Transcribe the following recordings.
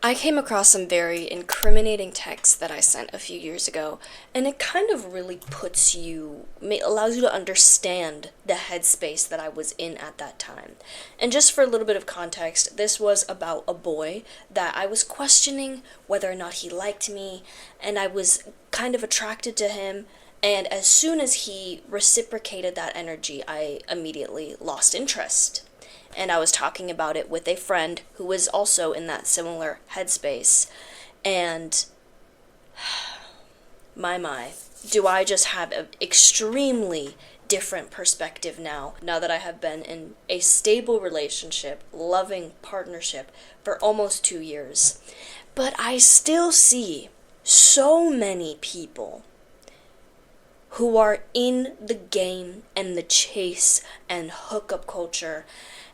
I came across some very incriminating text that I sent a few years ago, and it kind of really allows you to understand the headspace that I was in at that time. And just for a little bit of context, this was about a boy that I was questioning whether or not he liked me, and I was kind of attracted to him. And as soon as he reciprocated that energy, I immediately lost interest. And I was talking about it with a friend who was also in that similar headspace. And my, do I just have an extremely different perspective now that I have been in a stable relationship, loving partnership for almost 2 years. But I still see so many people who are in the game and the chase and hookup culture.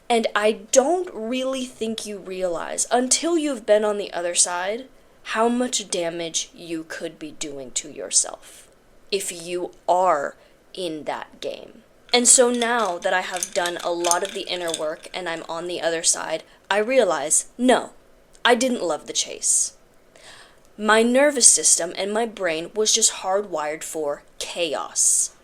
And I don't really think you realize, until you've been on the other side, how much damage you could be doing to yourself if you are in that game. And so now that I have done a lot of the inner work and I'm on the other side, I realize, no, I didn't love the chase. My nervous system and my brain was just hardwired for chaos.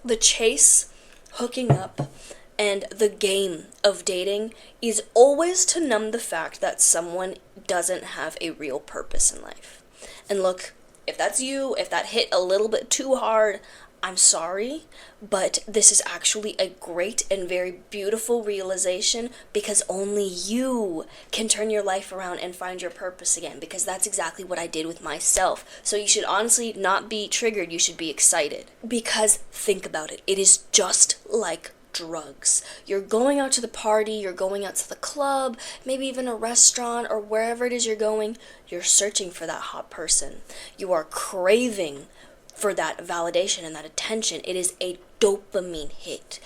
The chase, hooking up, and the game of dating is always to numb the fact that someone doesn't have a real purpose in life. And look, if that's you, if that hit a little bit too hard, I'm sorry, but this is actually a great and very beautiful realization, because only you can turn your life around and find your purpose again, because that's exactly what I did with myself. So you should honestly not be triggered, you should be excited. Because think about it, it is just like drugs. You're going out to the party, you're going out to the club, maybe even a restaurant or wherever it is you're going, you're searching for that hot person. You are craving for that validation and that attention. It is a dopamine hit.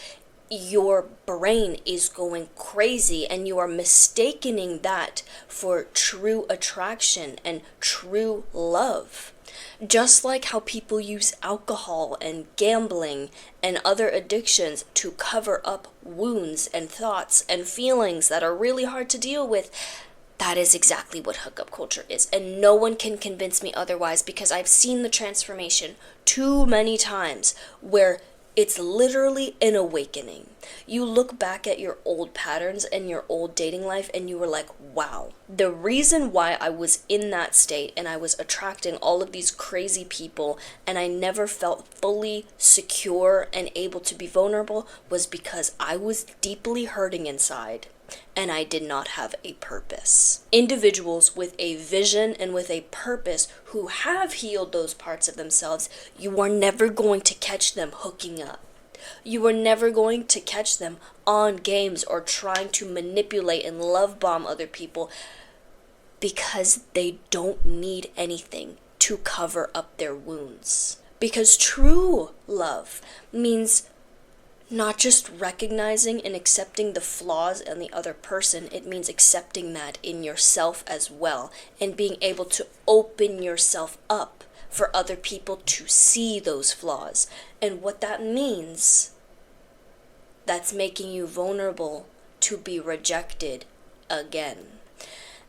Your brain is going crazy and you are mistaking that for true attraction and true love. Just like how people use alcohol and gambling and other addictions to cover up wounds and thoughts and feelings that are really hard to deal with, that is exactly what hookup culture is. And no one can convince me otherwise, because I've seen the transformation too many times where it's literally an awakening. You look back at your old patterns and your old dating life and you were like, wow, the reason why I was in that state and I was attracting all of these crazy people and I never felt fully secure and able to be vulnerable was because I was deeply hurting inside and I did not have a purpose. Individuals with a vision and with a purpose who have healed those parts of themselves, you are never going to catch them hooking up. You are never going to catch them on games or trying to manipulate and love bomb other people, because they don't need anything to cover up their wounds. Because true love means not just recognizing and accepting the flaws in the other person, it means accepting that in yourself as well, and being able to open yourself up for other people to see those flaws. And what that means, that's making you vulnerable to be rejected again.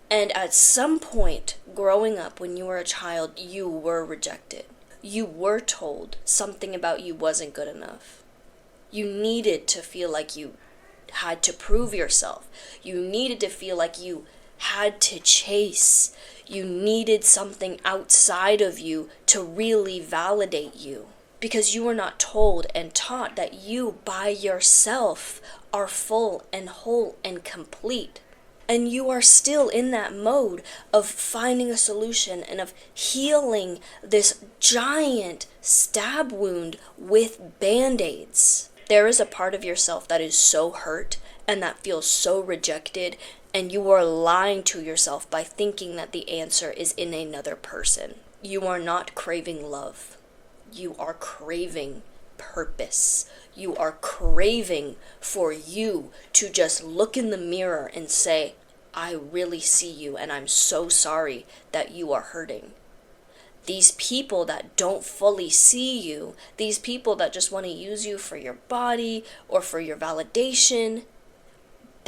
And at some point growing up, when you were a child, you were rejected. You were told something about you wasn't good enough. You needed to feel like you had to prove yourself. You needed to feel like you had to chase. You needed something outside of you to really validate you, because you were not told and taught that you by yourself are full and whole and complete. And you are still in that mode of finding a solution and of healing this giant stab wound with band-aids. There is a part of yourself that is so hurt and that feels so rejected, and you are lying to yourself by thinking that the answer is in another person. You are not craving love. You are craving purpose. You are craving for you to just look in the mirror and say, I really see you and I'm so sorry that you are hurting. These people that don't fully see you, these people that just want to use you for your body or for your validation,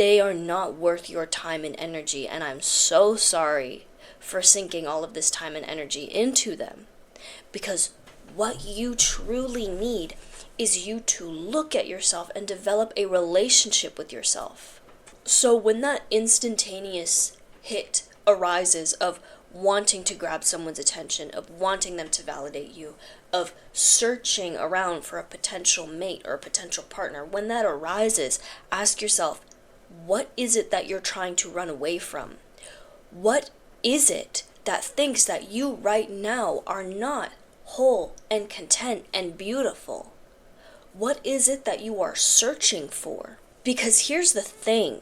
they are not worth your time and energy, and I'm so sorry for sinking all of this time and energy into them. Because what you truly need is you to look at yourself and develop a relationship with yourself. So when that instantaneous hit arises of wanting to grab someone's attention, of wanting them to validate you, of searching around for a potential mate or a potential partner, when that arises, ask yourself, what is it that you're trying to run away from? What is it that thinks that you right now are not whole and content and beautiful? What is it that you are searching for? Because here's the thing.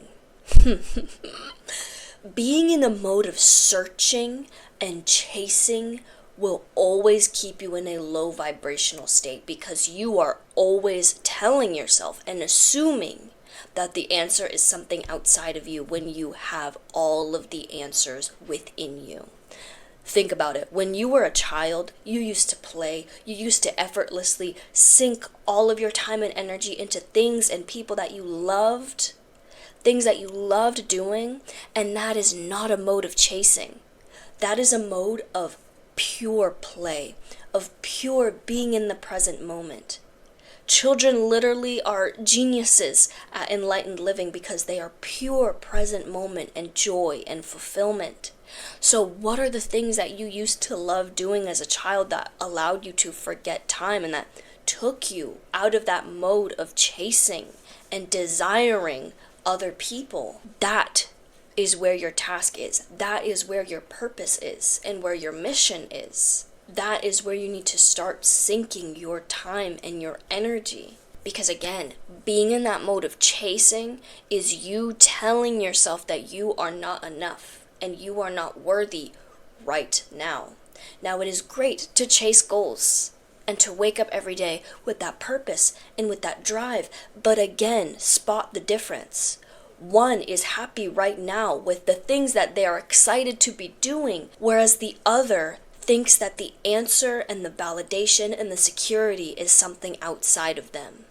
Being in a mode of searching and chasing will always keep you in a low vibrational state, because you are always telling yourself and assuming that the answer is something outside of you when you have all of the answers within you. Think about it. When you were a child, you used to play, you used to effortlessly sink all of your time and energy into things and people that you loved, things that you loved doing, and that is not a mode of chasing. That is a mode of pure play, of pure being in the present moment. Children literally are geniuses at enlightened living because they are pure present moment and joy and fulfillment. So what are the things that you used to love doing as a child that allowed you to forget time and that took you out of that mode of chasing and desiring other people? That is where your task is. That is where your purpose is and where your mission is. That is where you need to start sinking your time and your energy. Because again, being in that mode of chasing is you telling yourself that you are not enough and you are not worthy right now. Now, it is great to chase goals and to wake up every day with that purpose and with that drive. But again, spot the difference. One is happy right now with the things that they are excited to be doing, whereas the other thinks that the answer and the validation and the security is something outside of them.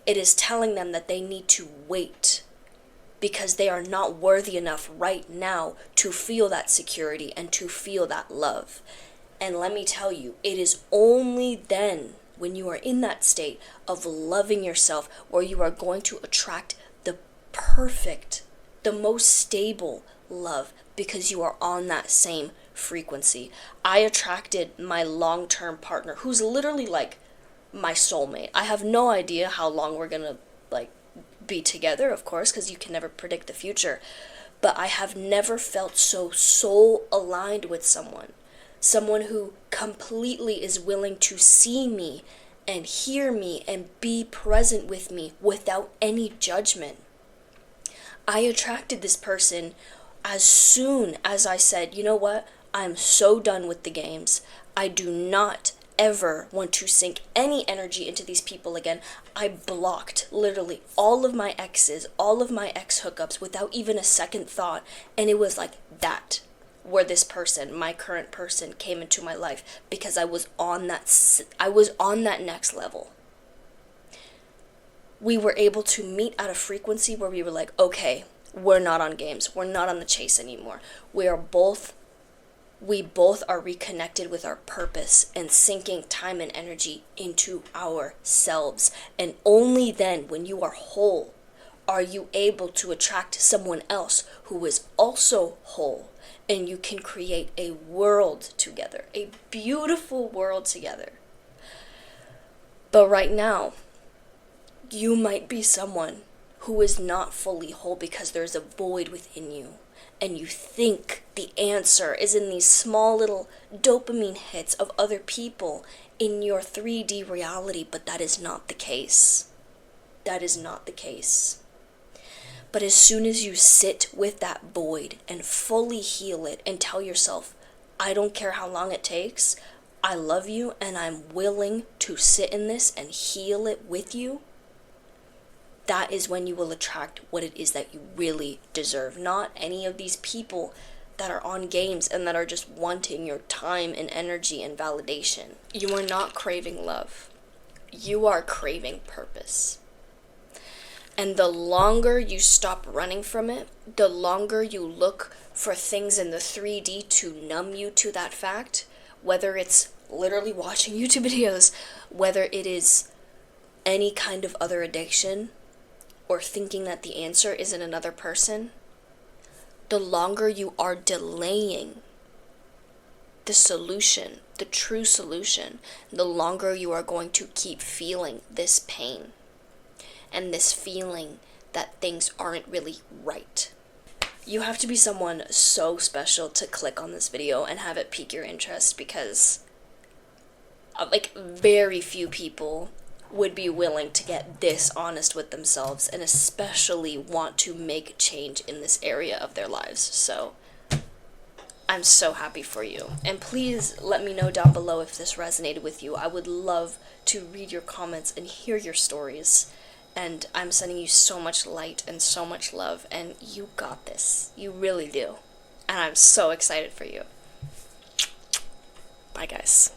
It is telling them that they need to wait because they are not worthy enough right now to feel that security and to feel that love. And let me tell you, it is only then when you are in that state of loving yourself where you are going to attract the perfect, the most stable love, because you are on that same frequency. I attracted my long-term partner who's literally like my soulmate. I have no idea how long we're gonna be together, of course, because you can never predict the future, but I have never felt so soul aligned with someone who completely is willing to see me and hear me and be present with me without any judgment. I attracted this person as soon as I said, you know what, I'm so done with the games. I do not ever want to sink any energy into these people again. I blocked literally all of my exes, all of my ex hookups without even a second thought. And it was like that, where this person, my current person, came into my life, because I was on that next level. We were able to meet at a frequency where we were like, okay, we're not on games. We're not on the chase anymore. We both are reconnected with our purpose and sinking time and energy into ourselves. And only then, when you are whole, are you able to attract someone else who is also whole, and you can create a world together, a beautiful world together. But right now, you might be someone who is not fully whole because there's a void within you. And you think the answer is in these small little dopamine hits of other people in your 3D reality, but that is not the case. That is not the case. But as soon as you sit with that void and fully heal it and tell yourself, I don't care how long it takes, I love you and I'm willing to sit in this and heal it with you, that is when you will attract what it is that you really deserve. Not any of these people that are on games and that are just wanting your time and energy and validation. You are not craving love. You are craving purpose. And the longer you stop running from it, the longer you look for things in the 3D to numb you to that fact, whether it's literally watching YouTube videos, whether it is any kind of other addiction, or thinking that the answer is in another person, the longer you are delaying the solution, the true solution, the longer you are going to keep feeling this pain and this feeling that things aren't really right. You have to be someone so special to click on this video and have it pique your interest, because like very few people would be willing to get this honest with themselves, and especially want to make change in this area of their lives. So I'm so happy for you. And please let me know down below if this resonated with you. I would love to read your comments and hear your stories. And I'm sending you so much light and so much love, and you got this. You really do. And I'm so excited for you. Bye, guys.